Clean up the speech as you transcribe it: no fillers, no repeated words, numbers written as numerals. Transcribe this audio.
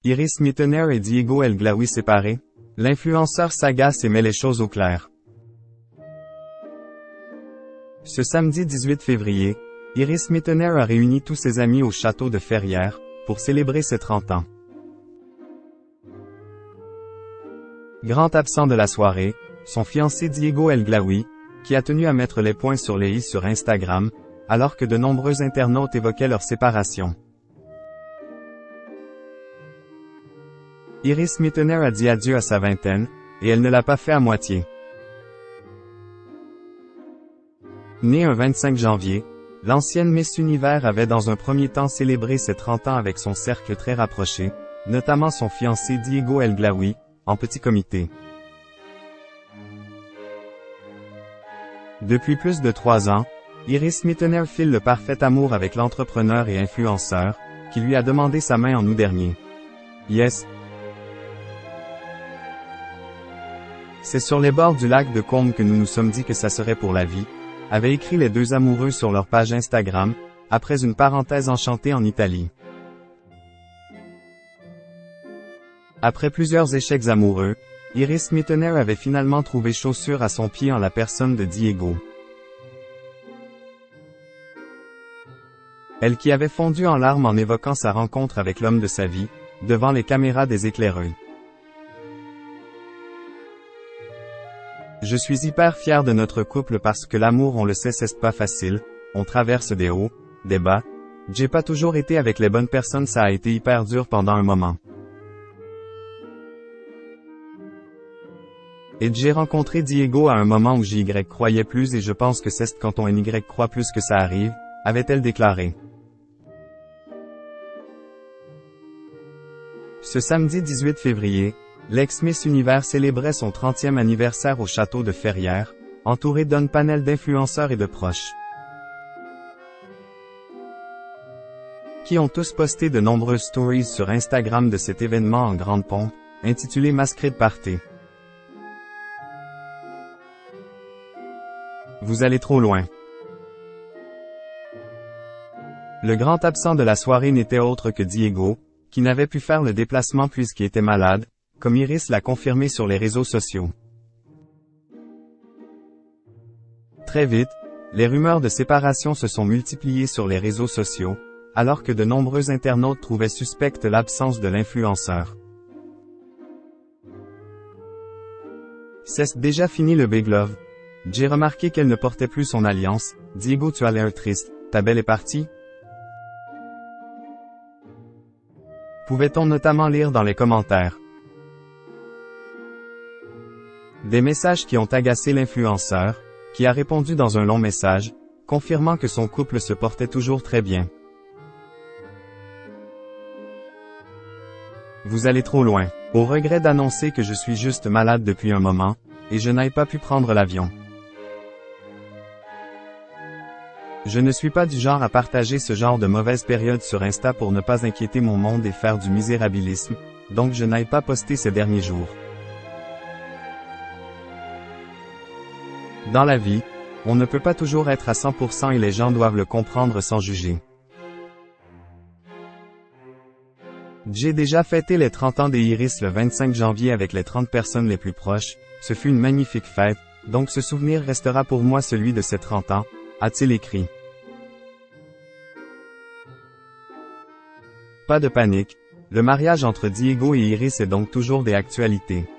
Iris Mittener et Diego El Glaoui séparés? L'influenceur s'agace et met les choses au clair. Ce samedi 18 février, Iris Mittener a réuni tous ses amis au château de Ferrières, pour célébrer ses 30 ans. Grand absent de la soirée, son fiancé Diego El Glaoui, qui a tenu à mettre les points sur les i sur Instagram, alors que de nombreux internautes évoquaient leur séparation. Iris Mittener a dit adieu à sa vingtaine, et elle ne l'a pas fait à moitié. Née un 25 janvier, l'ancienne Miss Univers avait dans un premier temps célébré ses 30 ans avec son cercle très rapproché, notamment son fiancé Diego El Glaoui, en petit comité. Depuis plus de 3 ans, Iris Mittener file le parfait amour avec l'entrepreneur et influenceur, qui lui a demandé sa main en août dernier. Yes. C'est sur les bords du lac de Combe que nous nous sommes dit que ça serait pour la vie, avaient écrit les deux amoureux sur leur page Instagram, après une parenthèse enchantée en Italie. Après plusieurs échecs amoureux, Iris Mittener avait finalement trouvé chaussure à son pied en la personne de Diego. Elle qui avait fondu en larmes en évoquant sa rencontre avec l'homme de sa vie, devant les caméras des éclaireurs. Je suis hyper fier de notre couple parce que l'amour on le sait c'est pas facile, on traverse des hauts, des bas, j'ai pas toujours été avec les bonnes personnes ça a été hyper dur pendant un moment. Et j'ai rencontré Diego à un moment où j'y croyais plus et je pense que c'est quand on y croit plus que ça arrive, avait-elle déclaré. Ce samedi 18 février, l'ex-Miss Univers célébrait son 30e anniversaire au château de Ferrières, entourée d'un panel d'influenceurs et de proches, qui ont tous posté de nombreuses stories sur Instagram de cet événement en grande pompe, intitulé Masquerade Party. Vous allez trop loin. Le grand absent de la soirée n'était autre que Diego, qui n'avait pu faire le déplacement puisqu'il était malade, comme Iris l'a confirmé sur les réseaux sociaux. Très vite, les rumeurs de séparation se sont multipliées sur les réseaux sociaux, alors que de nombreux internautes trouvaient suspecte l'absence de l'influenceur. C'est déjà fini le Big Love. J'ai remarqué qu'elle ne portait plus son alliance. Diego, tu as l'air triste, ta belle est partie? Pouvait-on notamment lire dans les commentaires des messages qui ont agacé l'influenceur, qui a répondu dans un long message, confirmant que son couple se portait toujours très bien. Vous allez trop loin. Au regret d'annoncer que je suis juste malade depuis un moment, et je n'ai pas pu prendre l'avion. Je ne suis pas du genre à partager ce genre de mauvaise période sur Insta pour ne pas inquiéter mon monde et faire du misérabilisme, donc je n'ai pas posté ces derniers jours. Dans la vie, on ne peut pas toujours être à 100% et les gens doivent le comprendre sans juger. J'ai déjà fêté les 30 ans des Iris le 25 janvier avec les 30 personnes les plus proches, ce fut une magnifique fête, donc ce souvenir restera pour moi celui de ces 30 ans, a-t-il écrit. Pas de panique, le mariage entre Diego et Iris est donc toujours d'actualité.